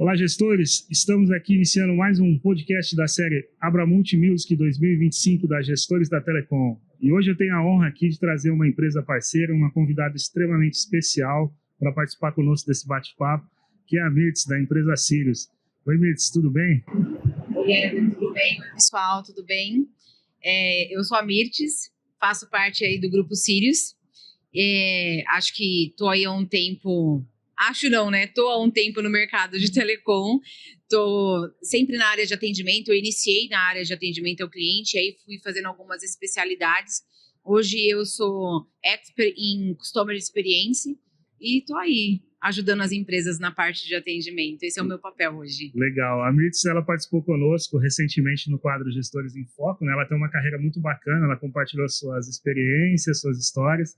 Olá, gestores! Estamos aqui iniciando mais um podcast da série Abramult Music 2025 da Gestores da Telecom. E hoje eu tenho a honra aqui de trazer uma empresa parceira, uma convidada extremamente especial para participar conosco desse bate-papo, que é a Mirtz, da empresa Sirius. Oi, Mirtz, tudo bem? Oi, tudo bem? Oi, pessoal, tudo bem? Eu sou a Mirtz, faço parte aí do grupo Sirius. Acho que estou aí há um tempo... Acho não, né? Estou há um tempo no mercado de telecom, estou sempre na área de atendimento, eu iniciei na área de atendimento ao cliente, aí fui fazendo algumas especialidades. Hoje eu sou expert em Customer Experience e estou aí ajudando as empresas na parte de atendimento. Esse é o meu papel hoje. Legal. A Mirtz, ela participou conosco recentemente no quadro Gestores em Foco, né? Ela tem uma carreira muito bacana, ela compartilhou suas experiências, suas histórias.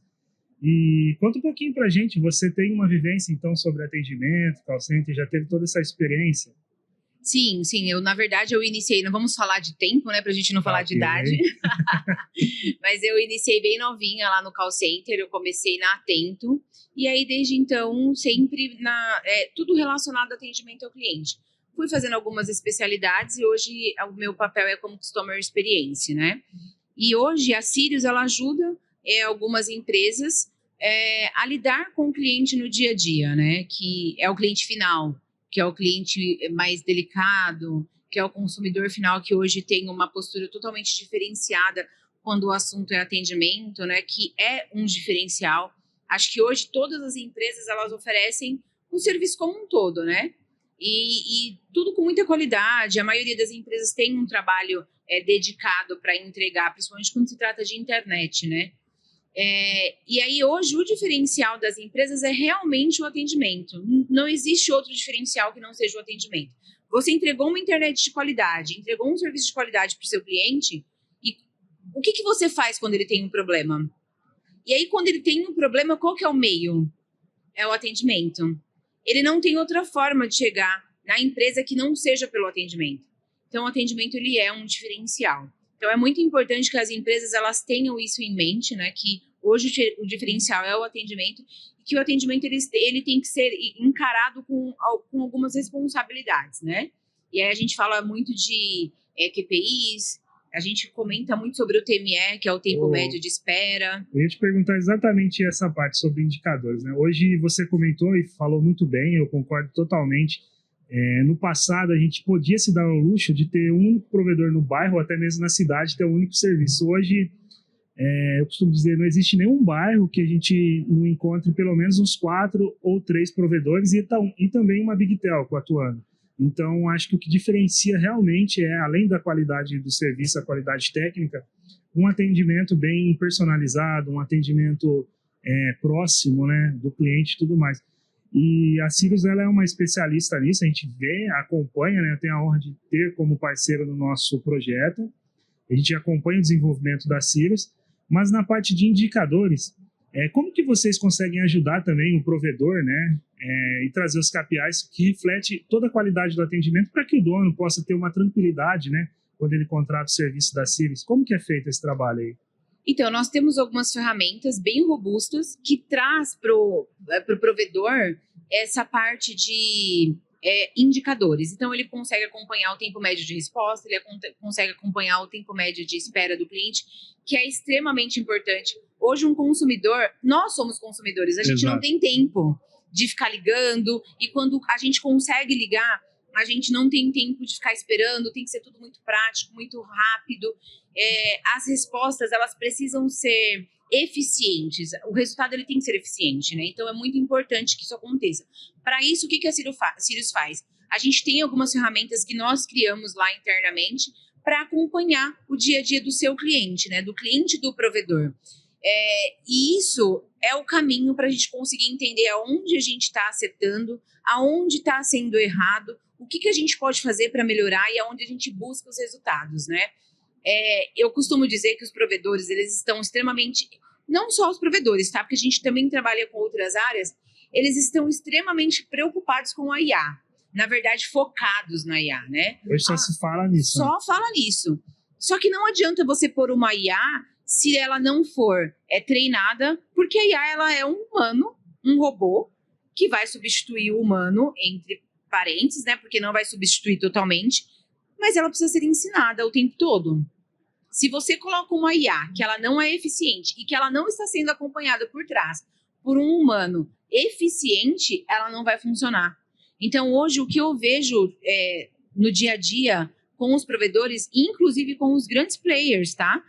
E conta um pouquinho pra gente, você tem uma vivência então sobre atendimento, call center, já teve toda essa experiência? Sim, na verdade eu iniciei, não vamos falar de tempo, né, pra gente não falar de idade, mas eu iniciei bem novinha lá no call center, eu comecei na Atento, e aí desde então sempre tudo relacionado ao atendimento ao cliente. Fui fazendo algumas especialidades e hoje o meu papel é como Customer Experience, né? E hoje a Sirius, ela ajuda algumas empresas a lidar com o cliente no dia a dia, né? Que é o cliente final, que é o cliente mais delicado, que é o consumidor final que hoje tem uma postura totalmente diferenciada quando o assunto é atendimento, né? Que é um diferencial. Acho que hoje todas as empresas, elas oferecem o serviço como um todo, né? E tudo com muita qualidade. A maioria das empresas tem um trabalho dedicado para entregar, principalmente quando se trata de internet, né? E aí hoje o diferencial das empresas é realmente o atendimento. Não existe outro diferencial que não seja o atendimento. Você entregou uma internet de qualidade, entregou um serviço de qualidade para o seu cliente, e o que você faz quando ele tem um problema? E aí quando ele tem um problema, qual que é o meio? É o atendimento. Ele não tem outra forma de chegar na empresa que não seja pelo atendimento. Então o atendimento, ele é um diferencial. Então é muito importante que as empresas, elas tenham isso em mente, né? Que hoje o diferencial é o atendimento, e que o atendimento ele tem que ser encarado com algumas responsabilidades, né? E aí a gente fala muito de QPIs, a gente comenta muito sobre o TME, que é o tempo médio de espera. Eu ia te perguntar exatamente essa parte sobre indicadores, né? Hoje você comentou e falou muito bem, eu concordo totalmente. No passado, a gente podia se dar ao luxo de ter um único provedor no bairro, ou até mesmo na cidade, ter um único serviço. Hoje, eu costumo dizer, não existe nenhum bairro que a gente não encontre pelo menos uns 4 ou 3 provedores e também uma Big Telco atuando. Então, acho que o que diferencia realmente além da qualidade do serviço, a qualidade técnica, um atendimento bem personalizado, um atendimento próximo, né, do cliente e tudo mais. E a Sirius, ela é uma especialista nisso, a gente vê, acompanha, né? Eu tenho a honra de ter como parceiro no nosso projeto, a gente acompanha o desenvolvimento da Sirius, mas na parte de indicadores, como que vocês conseguem ajudar também o provedor, né? E trazer os KPIs que refletem toda a qualidade do atendimento para que o dono possa ter uma tranquilidade, né? Quando ele contrata o serviço da Sirius. Como que é feito esse trabalho aí? Então, nós temos algumas ferramentas bem robustas que traz para o provedor essa parte de indicadores. Então, ele consegue acompanhar o tempo médio de resposta, ele consegue acompanhar o tempo médio de espera do cliente, que é extremamente importante. Hoje, um consumidor, nós somos consumidores, a gente não tem tempo de ficar ligando, e quando a gente consegue ligar, a gente não tem tempo de ficar esperando, tem que ser tudo muito prático, muito rápido. As respostas, elas precisam ser eficientes. O resultado, ele tem que ser eficiente, né? Então, é muito importante que isso aconteça. Para isso, o que a Sirius faz? A gente tem algumas ferramentas que nós criamos lá internamente para acompanhar o dia a dia do seu cliente, né? Do cliente do provedor. E isso é o caminho para a gente conseguir entender aonde a gente está acertando, aonde está sendo errado, o que a gente pode fazer para melhorar e aonde a gente busca os resultados, né? Eu costumo dizer que os provedores, eles estão extremamente... Não só os provedores, tá? Porque a gente também trabalha com outras áreas. Eles estão extremamente preocupados com a IA. Na verdade, focados na IA, né? Hoje só se fala nisso. Só fala nisso. Só que não adianta você pôr uma IA se ela não for treinada, porque a IA, ela é um humano, um robô, que vai substituir o humano entre parênteses, né? Porque não vai substituir totalmente, mas ela precisa ser ensinada o tempo todo. Se você coloca uma IA que ela não é eficiente e que ela não está sendo acompanhada por trás por um humano eficiente, ela não vai funcionar. Então, hoje, o que eu vejo no dia a dia com os provedores, inclusive com os grandes players, tá?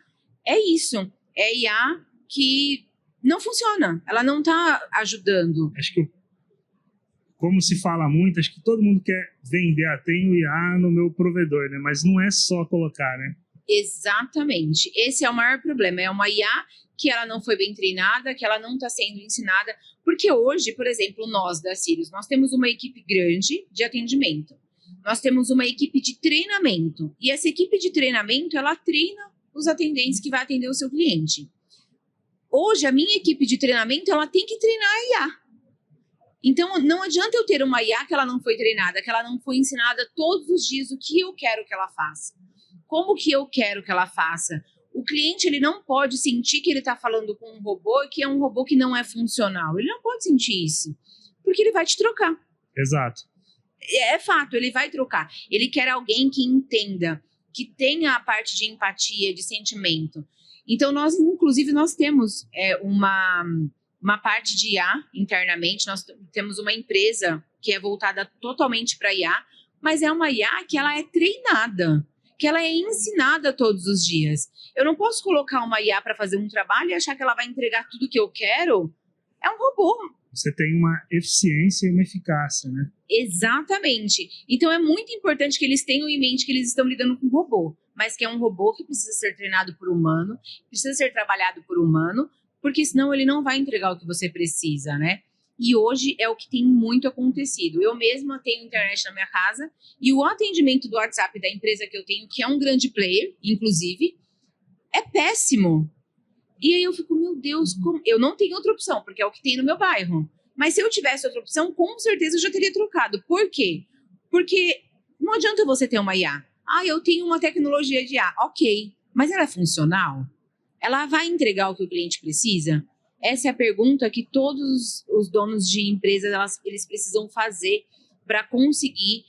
É isso. É IA que não funciona. Ela não está ajudando. Acho que, como se fala muito, acho que todo mundo quer vender, tenho IA no meu provedor, né? Mas não é só colocar, né? Exatamente. Esse é o maior problema. É uma IA que ela não foi bem treinada, que ela não está sendo ensinada. Porque hoje, por exemplo, nós da Sirius, nós temos uma equipe grande de atendimento. Nós temos uma equipe de treinamento. E essa equipe de treinamento, ela treina os atendentes que vai atender o seu cliente. Hoje, a minha equipe de treinamento, ela tem que treinar a IA. Então, não adianta eu ter uma IA que ela não foi treinada, que ela não foi ensinada todos os dias o que eu quero que ela faça. Como que eu quero que ela faça? O cliente, ele não pode sentir que ele está falando com um robô e que é um robô que não é funcional. Ele não pode sentir isso, porque ele vai te trocar. Exato. É fato, ele vai trocar. Ele quer alguém que entenda, que tenha a parte de empatia, de sentimento. Então, inclusive, nós temos uma parte de IA internamente. Nós temos uma empresa que é voltada totalmente para IA, mas é uma IA que ela é treinada, que ela é ensinada todos os dias. Eu não posso colocar uma IA para fazer um trabalho e achar que ela vai entregar tudo que eu quero. É um robô. Você tem uma eficiência e uma eficácia, né? Exatamente. Então, é muito importante que eles tenham em mente que eles estão lidando com um robô, mas que é um robô que precisa ser treinado por humano, precisa ser trabalhado por humano, porque senão ele não vai entregar o que você precisa, né? E hoje é o que tem muito acontecido. Eu mesma tenho internet na minha casa e o atendimento do WhatsApp da empresa que eu tenho, que é um grande player, inclusive, é péssimo. E aí eu fico, meu Deus, eu não tenho outra opção, porque é o que tem no meu bairro. Mas se eu tivesse outra opção, com certeza eu já teria trocado. Por quê? Porque não adianta você ter uma IA. Eu tenho uma tecnologia de IA. Ok, mas ela é funcional? Ela vai entregar o que o cliente precisa? Essa é a pergunta que todos os donos de empresas eles precisam fazer para conseguir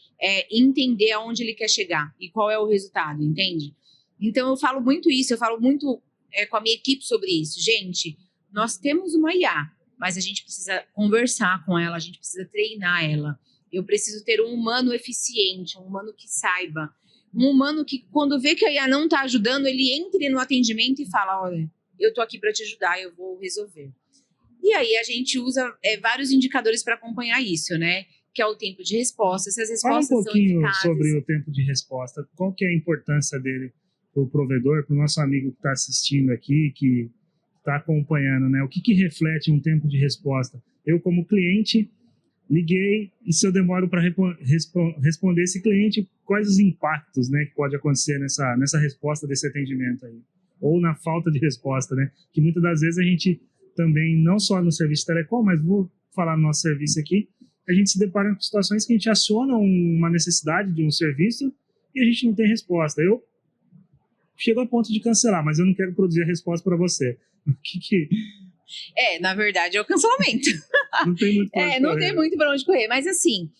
entender aonde ele quer chegar e qual é o resultado, entende? Então, eu falo muito isso, eu falo muito com a minha equipe sobre isso. Gente, nós temos uma IA, mas a gente precisa conversar com ela, a gente precisa treinar ela. Eu preciso ter um humano eficiente, um humano que saiba. Um humano que, quando vê que a IA não está ajudando, ele entre no atendimento e fala, olha, eu estou aqui para te ajudar, eu vou resolver. E aí a gente usa vários indicadores para acompanhar isso, né? Que é o tempo de resposta, se as respostas são eficazes. Fala um pouquinho sobre o tempo de resposta. Qual que é a importância dele para o provedor, para o nosso amigo que está assistindo aqui, que está acompanhando, né? O que reflete um tempo de resposta? Eu, como cliente, liguei e se eu demoro para responder esse cliente, quais os impactos, né, que pode acontecer nessa resposta desse atendimento aí? Ou na falta de resposta, né? Que muitas das vezes a gente também, não só no serviço telecom, mas vou falar no nosso serviço aqui, a gente se depara com situações que a gente aciona uma necessidade de um serviço e a gente não tem resposta. Eu chego a ponto de cancelar, mas eu não quero produzir a resposta para você. Na verdade, é o cancelamento. Não tem muito para onde correr. Não tem muito para onde correr, mas assim,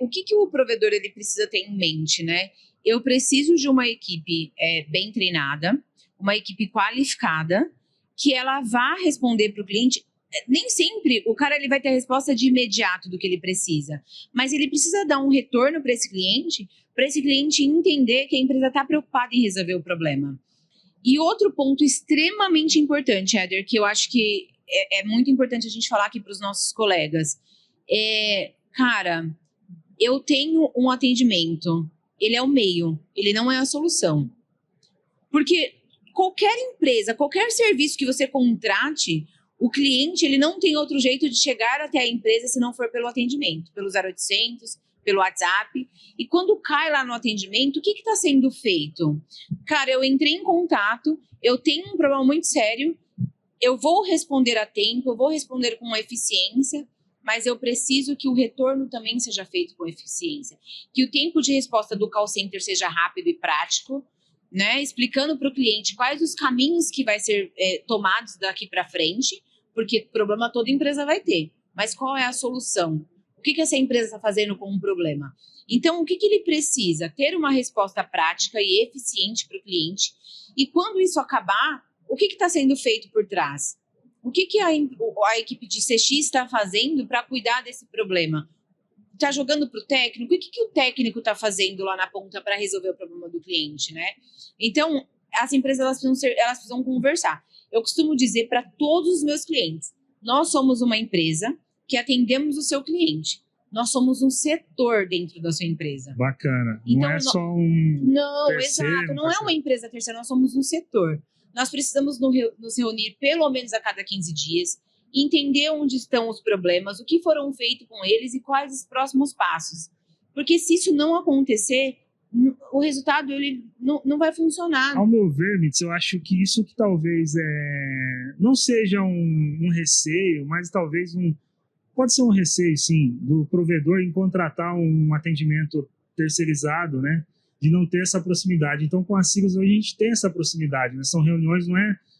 o que o provedor ele precisa ter em mente, né? Eu preciso de uma equipe bem treinada, uma equipe qualificada, que ela vá responder para o cliente. Nem sempre o cara ele vai ter a resposta de imediato do que ele precisa, mas ele precisa dar um retorno para esse cliente entender que a empresa está preocupada em resolver o problema. E outro ponto extremamente importante, Éder, que eu acho que é muito importante a gente falar aqui para os nossos colegas, cara, eu tenho um atendimento, ele é o meio, ele não é a solução. Porque qualquer empresa, qualquer serviço que você contrate, o cliente ele não tem outro jeito de chegar até a empresa se não for pelo atendimento, pelo 0800, pelo WhatsApp. E quando cai lá no atendimento, o que está sendo feito? Cara, eu entrei em contato, eu tenho um problema muito sério, eu vou responder a tempo, eu vou responder com eficiência, mas eu preciso que o retorno também seja feito com eficiência. Que o tempo de resposta do call center seja rápido e prático, né? Explicando para o cliente quais os caminhos que vai ser tomados daqui para frente, porque problema toda empresa vai ter. Mas qual é a solução? O que essa empresa está fazendo com um problema? Então, o que ele precisa? Ter uma resposta prática e eficiente para o cliente. E quando isso acabar, o que está sendo feito por trás? O que a equipe de CX está fazendo para cuidar desse problema? Está jogando para o técnico? O que o técnico está fazendo lá na ponta para resolver o problema do cliente, né? Então, as empresas elas precisam conversar. Eu costumo dizer para todos os meus clientes, nós somos uma empresa que atendemos o seu cliente. Nós somos um setor dentro da sua empresa. Bacana. Então, não é só um Não, terceiro, exato. Não é uma empresa terceira, nós somos um setor. Nós precisamos nos reunir pelo menos a cada 15 dias, entender onde estão os problemas, o que foram feitos com eles e quais os próximos passos. Porque se isso não acontecer, o resultado ele não vai funcionar. Ao meu ver, Mitz, eu acho que isso que talvez não seja um receio, mas talvez pode ser um receio, sim, do provedor em contratar um atendimento terceirizado, né? De não ter essa proximidade. Então, com a Sirius, hoje a gente tem essa proximidade, né? São reuniões,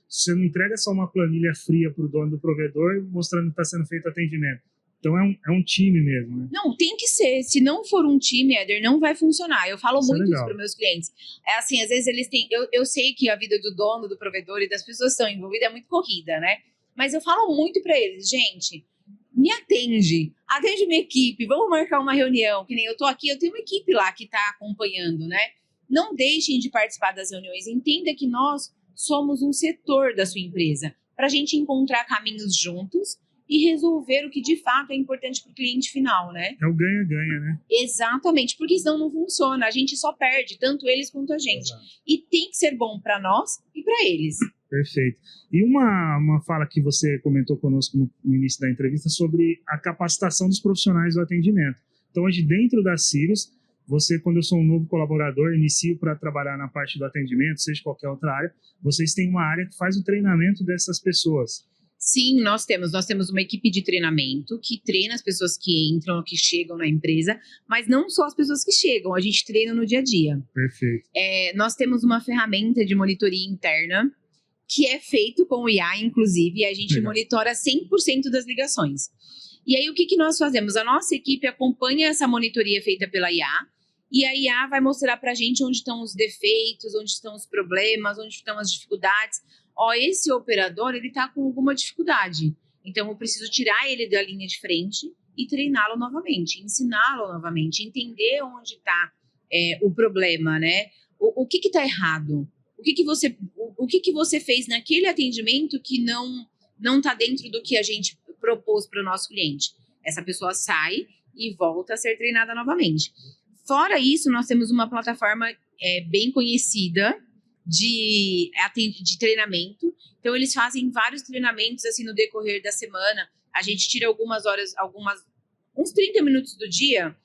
você não entrega só uma planilha fria para o dono do provedor mostrando que está sendo feito atendimento. Então, é um time mesmo, né? Não, tem que ser. Se não for um time, Éder, não vai funcionar. Eu falo Isso muito isso para meus clientes. É assim, às vezes eles têm... Eu sei que a vida do dono, do provedor e das pessoas que estão envolvidas é muito corrida, né? Mas eu falo muito para eles, gente, me atende minha equipe, vamos marcar uma reunião, que nem eu tô aqui, eu tenho uma equipe lá que tá acompanhando, né? Não deixem de participar das reuniões, entenda que nós somos um setor da sua empresa, para a gente encontrar caminhos juntos e resolver o que de fato é importante para o cliente final, né? É o ganha-ganha, né? Exatamente, porque senão não funciona, a gente só perde, tanto eles quanto a gente. Exato. E tem que ser bom para nós e para eles. Perfeito. E uma fala que você comentou conosco no início da entrevista sobre a capacitação dos profissionais do atendimento. Então, hoje, dentro da Sirius, quando eu sou um novo colaborador, inicio para trabalhar na parte do atendimento, seja qualquer outra área, vocês têm uma área que faz o treinamento dessas pessoas. Sim, nós temos uma equipe de treinamento que treina as pessoas que entram, que chegam na empresa, mas não só as pessoas que chegam, a gente treina no dia a dia. Perfeito. Nós temos uma ferramenta de monitoria interna, que é feito com o IA, inclusive, e a gente monitora 100% das ligações. E aí, o que nós fazemos? A nossa equipe acompanha essa monitoria feita pela IA, e a IA vai mostrar para a gente onde estão os defeitos, onde estão os problemas, onde estão as dificuldades. Esse operador, ele está com alguma dificuldade, então eu preciso tirar ele da linha de frente e treiná-lo novamente, ensiná-lo novamente, entender onde está o problema, né? O que está errado? O que você fez naquele atendimento que não está dentro do que a gente propôs para o nosso cliente? Essa pessoa sai e volta a ser treinada novamente. Fora isso, nós temos uma plataforma bem conhecida de treinamento. Então, eles fazem vários treinamentos assim no decorrer da semana. A gente tira algumas horas, uns 30 minutos do dia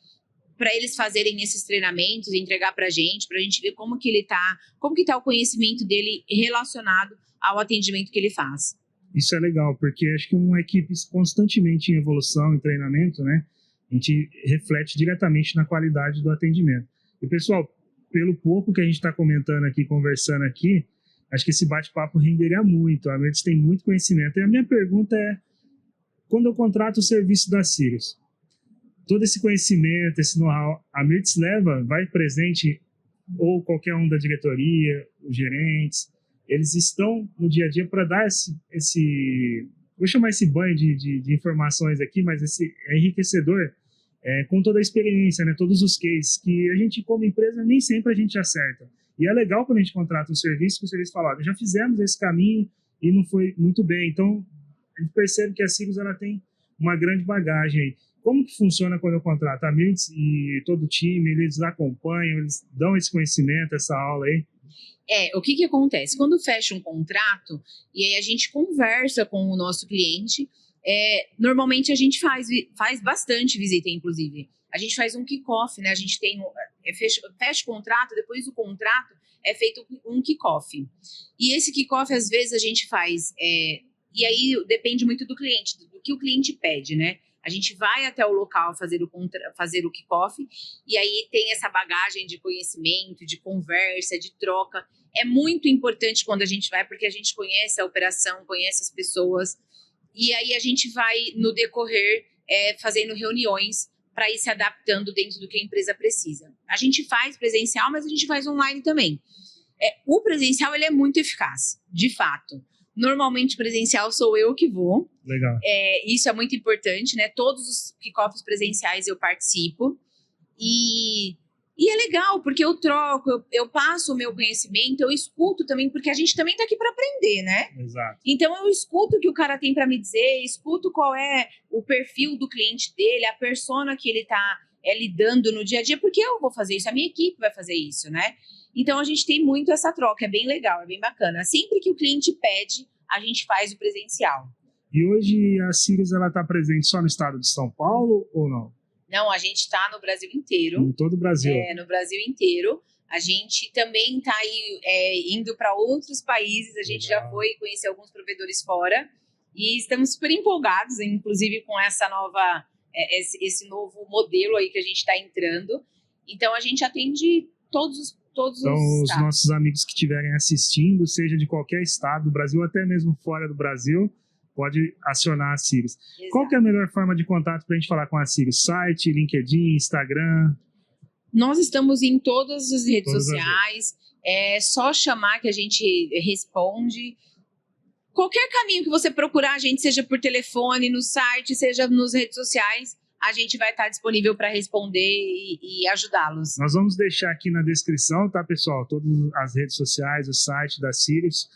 para eles fazerem esses treinamentos e entregar para a gente ver como que tá o conhecimento dele relacionado ao atendimento que ele faz. Isso é legal, porque acho que uma equipe constantemente em evolução, em treinamento, né? A gente reflete diretamente na qualidade do atendimento. E, pessoal, pelo pouco que a gente está comentando aqui, conversando aqui, acho que esse bate-papo renderia muito. A Mertz tem muito conhecimento. E a minha pergunta é, quando eu contrato o serviço da Sirius, todo esse conhecimento, esse know-how, a Mertz vai presente, ou qualquer um da diretoria, os gerentes, eles estão no dia a dia para dar vou chamar esse banho de informações aqui, mas esse enriquecedor, com toda a experiência, né, todos os cases, que a gente, como empresa, nem sempre a gente acerta. E é legal quando a gente contrata um serviço, que o serviço fala, já fizemos esse caminho e não foi muito bem. Então, a gente percebe que a Sirius ela tem uma grande bagagem aí. Como que funciona quando eu contrato a Mertz e todo o time, eles acompanham, eles dão esse conhecimento, essa aula aí? O que acontece? Quando fecha um contrato, e aí a gente conversa com o nosso cliente, normalmente a gente faz bastante visita, inclusive. A gente faz um kick-off, né? A gente tem fecha o contrato, depois do contrato é feito um kick-off. E esse kick-off, às vezes, a gente faz... e aí depende muito do cliente, do que o cliente pede, né? A gente vai até o local fazer o kick-off, e aí tem essa bagagem de conhecimento, de conversa, de troca. É muito importante quando a gente vai, porque a gente conhece a operação, conhece as pessoas, e aí a gente vai, no decorrer, fazendo reuniões para ir se adaptando dentro do que a empresa precisa. A gente faz presencial, mas a gente faz online também. O presencial ele é muito eficaz, de fato. Normalmente, presencial sou eu que vou. Legal. Isso é muito importante, né? Todos os kickoffs presenciais eu participo. E é legal, porque eu troco, eu passo o meu conhecimento, eu escuto também, porque a gente também está aqui para aprender, né? Exato. Então, eu escuto o que o cara tem para me dizer, escuto qual é o perfil do cliente dele, a persona que ele está lidando no dia a dia, porque eu vou fazer isso, a minha equipe vai fazer isso, né? Então, a gente tem muito essa troca, é bem legal, é bem bacana. Sempre que o cliente pede, a gente faz o presencial. E hoje a Sirius está presente só no estado de São Paulo ou não? Não, a gente está no Brasil inteiro. Em todo o Brasil. No Brasil inteiro. A gente também está aí indo para outros países. A gente já foi conhecer alguns provedores fora. E estamos super empolgados, inclusive, com essa esse novo modelo aí que a gente está entrando. Então, a gente atende todos os os nossos amigos que estiverem assistindo, seja de qualquer estado do Brasil, até mesmo fora do Brasil, pode acionar a Sirius. Exato. Qual que é a melhor forma de contato para a gente falar com a Sirius? Site, LinkedIn, Instagram? Nós estamos em todas as redes sociais. É só chamar que a gente responde. Qualquer caminho que você procurar a gente, seja por telefone, no site, seja nas redes sociais, a gente vai estar disponível para responder e ajudá-los. Nós vamos deixar aqui na descrição, tá, pessoal? Todas as redes sociais, o site da Sirius.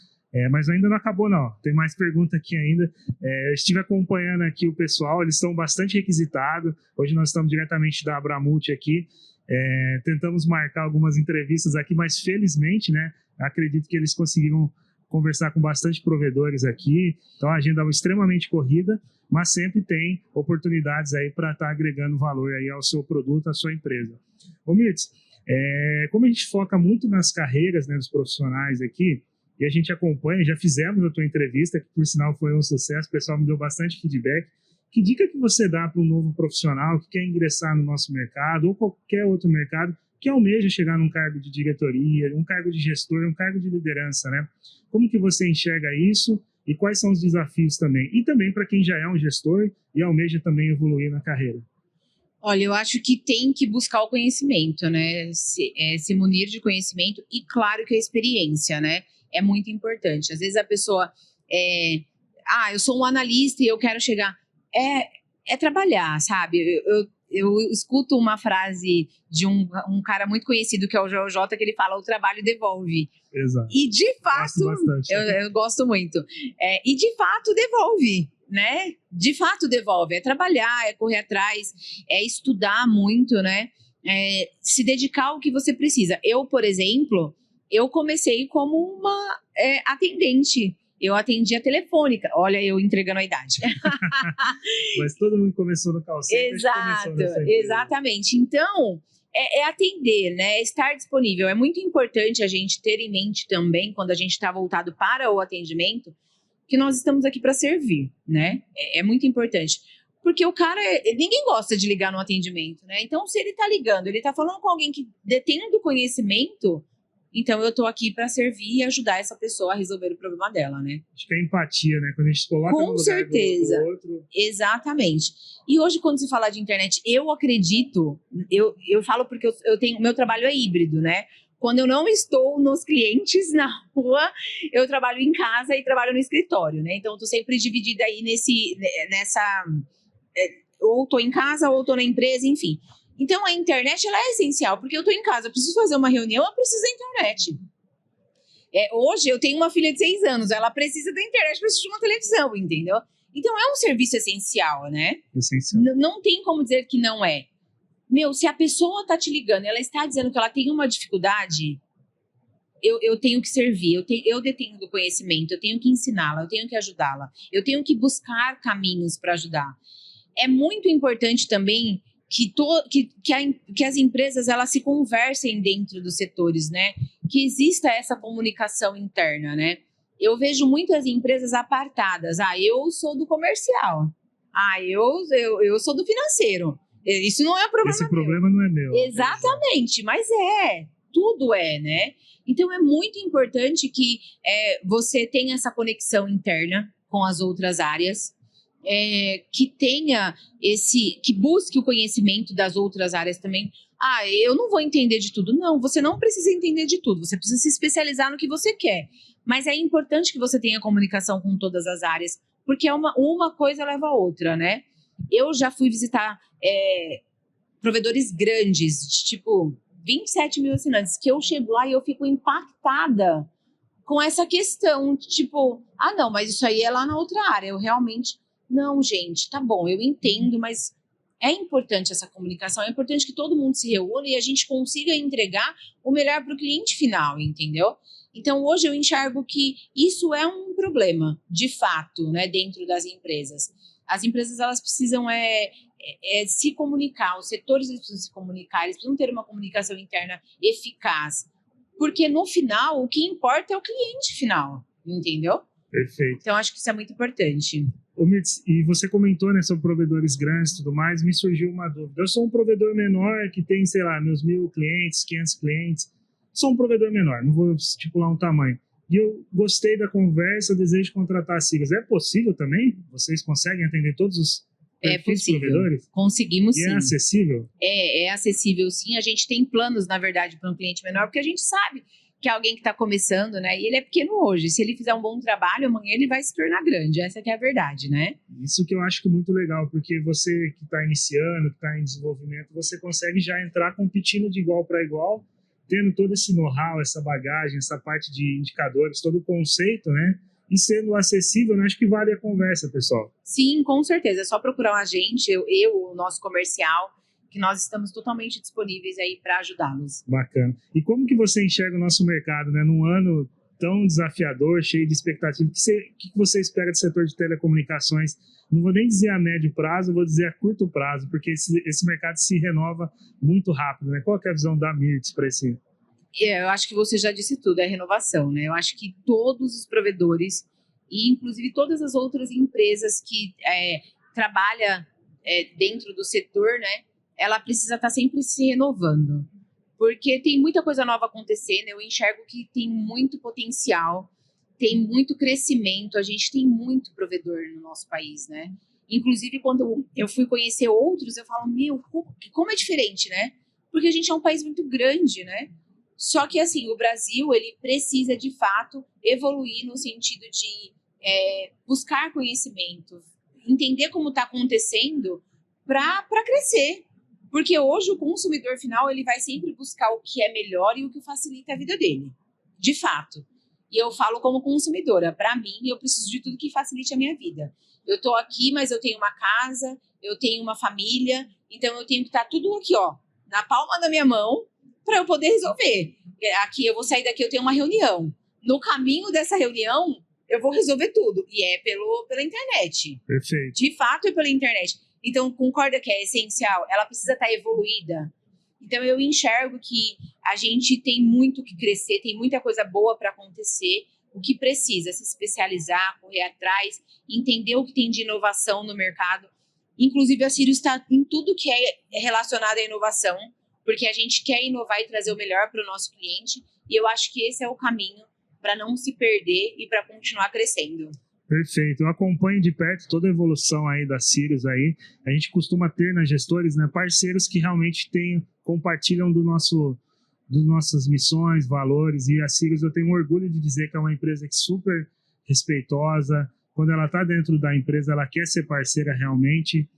Mas ainda não acabou, não. Tem mais pergunta aqui ainda. Eu estive acompanhando aqui o pessoal, eles estão bastante requisitados. Hoje nós estamos diretamente da Abramult aqui. Tentamos marcar algumas entrevistas aqui, mas felizmente, né, acredito que eles conseguiram conversar com bastante provedores aqui. Então a agenda é extremamente corrida, mas sempre tem oportunidades aí para estar agregando valor aí ao seu produto, à sua empresa. Ô Mirtz, como a gente foca muito nas carreiras, né, dos profissionais aqui, e a gente acompanha, já fizemos a tua entrevista, que por sinal foi um sucesso, o pessoal me deu bastante feedback. Que dica que você dá para um novo profissional que quer ingressar no nosso mercado ou qualquer outro mercado que almeja chegar num cargo de diretoria, um cargo de gestor, um cargo de liderança, né? Como que você enxerga isso e quais são os desafios também? E também para quem já é um gestor e almeja também evoluir na carreira. Olha, eu acho que tem que buscar o conhecimento, né? Se munir de conhecimento e, claro, que a experiência, né? É muito importante. Às vezes a pessoa eu sou um analista e eu quero chegar... É trabalhar, sabe? Eu escuto uma frase de um cara muito conhecido, que é o JJ, que ele fala, o trabalho devolve. Exato. E de fato, eu gosto muito. E de fato devolve, né? De fato devolve. É trabalhar, é correr atrás, é estudar muito, né? Se dedicar ao que você precisa. Eu, por exemplo, eu comecei como uma atendente. Eu atendia telefônica. Olha, eu entregando a idade. Mas todo mundo começou no call center. Exato, exatamente. Então, atender, né? Estar disponível. É muito importante a gente ter em mente também, quando a gente está voltado para o atendimento, que nós estamos aqui para servir, né? É muito importante. Porque o cara, ninguém gosta de ligar no atendimento, né? Então, se ele está ligando, ele está falando com alguém que detém do conhecimento... Então, eu estou aqui para servir e ajudar essa pessoa a resolver o problema dela, né? Acho que é empatia, né? Quando a gente coloca no lugar do outro. Exatamente. E hoje, quando se fala de internet, eu acredito, eu falo porque meu trabalho é híbrido, né? Quando eu não estou nos clientes na rua, eu trabalho em casa e trabalho no escritório, né? Então, eu estou sempre dividida aí ou estou em casa ou estou na empresa, enfim. Então, a internet ela é essencial, porque eu estou em casa, eu preciso fazer uma reunião, eu preciso da internet. Hoje, eu tenho uma filha de 6 anos, ela precisa da internet para assistir uma televisão, entendeu? Então, é um serviço essencial, né? Essencial. Não tem como dizer que não é. Se a pessoa está te ligando, ela está dizendo que ela tem uma dificuldade, eu tenho que servir, eu detenho do conhecimento, eu tenho que ensiná-la, eu tenho que ajudá-la, eu tenho que buscar caminhos para ajudar. É muito importante também que as empresas elas se conversem dentro dos setores, né? Que exista essa comunicação interna, né? Eu vejo muitas empresas apartadas. Eu sou do comercial. Eu sou do financeiro. Isso não é um problema Esse problema não é meu. Exatamente, mas tudo né? Então é muito importante que você tenha essa conexão interna com as outras áreas, que tenha que busque o conhecimento das outras áreas também. Eu não vou entender de tudo. Não, você não precisa entender de tudo, você precisa se especializar no que você quer. Mas é importante que você tenha comunicação com todas as áreas, porque uma coisa leva a outra, né? Eu já fui visitar provedores grandes, de tipo 27 mil assinantes, que eu chego lá e eu fico impactada com essa questão, tipo, não, mas isso aí é lá na outra área, eu realmente... Não, gente, tá bom, eu entendo, mas é importante essa comunicação, é importante que todo mundo se reúna e a gente consiga entregar o melhor para o cliente final, entendeu? Então, hoje eu enxergo que isso é um problema, de fato, né, dentro das empresas. As empresas, elas precisam se comunicar, os setores eles precisam se comunicar, eles precisam ter uma comunicação interna eficaz, porque no final, o que importa é o cliente final, entendeu? Perfeito. Então, acho que isso é muito importante. Ô, Mirtz, e você comentou, né, sobre provedores grandes e tudo mais, me surgiu uma dúvida. Eu sou um provedor menor que tem, sei lá, meus 1.000 clientes, 500 clientes. Sou um provedor menor, não vou estipular um tamanho. E eu gostei da conversa, desejo contratar a Sirius. É possível também? Vocês conseguem atender todos os perfis de provedores? Conseguimos, sim. E é acessível? É acessível, sim. A gente tem planos, na verdade, para um cliente menor, porque a gente sabe que é alguém que está começando, né? E ele é pequeno hoje. Se ele fizer um bom trabalho, amanhã ele vai se tornar grande. Essa que é a verdade, né? Isso que eu acho que é muito legal, porque você que está iniciando, que está em desenvolvimento, você consegue já entrar competindo de igual para igual, tendo todo esse know-how, essa bagagem, essa parte de indicadores, todo o conceito, né? E sendo acessível, né? Acho que vale a conversa, pessoal. Sim, com certeza. É só procurar a gente, o nosso comercial, que nós estamos totalmente disponíveis aí para ajudá-los. Bacana. E como que você enxerga o nosso mercado, né? Num ano tão desafiador, cheio de expectativas, o que você espera do setor de telecomunicações? Não vou nem dizer a médio prazo, vou dizer a curto prazo, porque esse mercado se renova muito rápido, né? Qual que é a visão da Mirtz para esse? Eu acho que você já disse tudo, é renovação, né? Eu acho que todos os provedores, e inclusive todas as outras empresas que trabalham dentro do setor, né? Ela precisa estar sempre se renovando, porque tem muita coisa nova acontecendo. Eu enxergo que tem muito potencial, tem muito crescimento, a gente tem muito provedor no nosso país, né? Inclusive, quando eu fui conhecer outros, eu falo, como é diferente, né? Porque a gente é um país muito grande, né? Só que, assim, o Brasil, ele precisa, de fato, evoluir no sentido de buscar conhecimento, entender como está acontecendo para crescer. Porque hoje o consumidor final, ele vai sempre buscar o que é melhor e o que facilita a vida dele, de fato. E eu falo como consumidora, para mim, eu preciso de tudo que facilite a minha vida. Eu estou aqui, mas eu tenho uma casa, eu tenho uma família, então eu tenho que estar tudo aqui, ó, na palma da minha mão, para eu poder resolver. Aqui, eu vou sair daqui, eu tenho uma reunião. No caminho dessa reunião, eu vou resolver tudo. E é pela internet. Perfeito. De fato, é pela internet. Então, concorda que é essencial? Ela precisa estar evoluída. Então, eu enxergo que a gente tem muito que crescer, tem muita coisa boa para acontecer. O que precisa? Se especializar, correr atrás, entender o que tem de inovação no mercado. Inclusive, a Sirius está em tudo que é relacionado à inovação, porque a gente quer inovar e trazer o melhor para o nosso cliente. E eu acho que esse é o caminho para não se perder e para continuar crescendo. Perfeito. Eu acompanho de perto toda a evolução aí da Sirius aí. A gente costuma ter nas gestores, né, parceiros que realmente compartilham das nossas missões, valores, e a Sirius eu tenho orgulho de dizer que é uma empresa que super respeitosa. Quando ela está dentro da empresa, ela quer ser parceira realmente.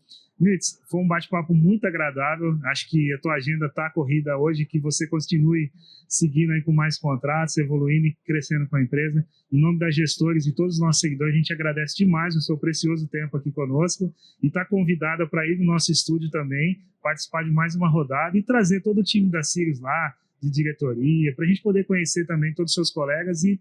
Mirtz, foi um bate-papo muito agradável. Acho que a tua agenda está corrida hoje, que você continue seguindo aí com mais contratos, evoluindo e crescendo com a empresa. Em nome das gestores e todos os nossos seguidores, a gente agradece demais o seu precioso tempo aqui conosco e está convidada para ir no nosso estúdio também, participar de mais uma rodada e trazer todo o time da Sirius lá, de diretoria, para a gente poder conhecer também todos os seus colegas e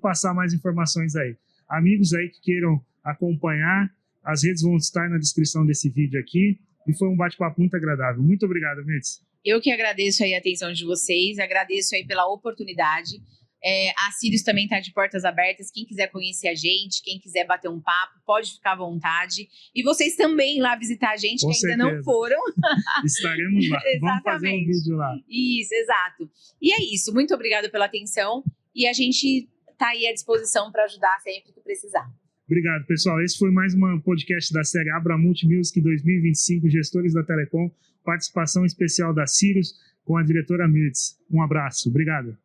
passar mais informações aí. Amigos aí que queiram acompanhar, as redes vão estar na descrição desse vídeo aqui. E foi um bate-papo muito agradável. Muito obrigado, Mirtz. Eu que agradeço aí a atenção de vocês, agradeço aí pela oportunidade. A Sirius também está de portas abertas. Quem quiser conhecer a gente, quem quiser bater um papo, pode ficar à vontade. E vocês também lá visitar a gente, que ainda não foram. Estaremos lá. Vamos fazer um vídeo lá. Isso, exato. E é isso. Muito obrigada pela atenção. E a gente está aí à disposição para ajudar sempre que precisar. Obrigado, pessoal. Esse foi mais um podcast da série Abramult Music 2025, Gestores da Telecom, participação especial da Sirius com a diretora Mirtz. Um abraço. Obrigado.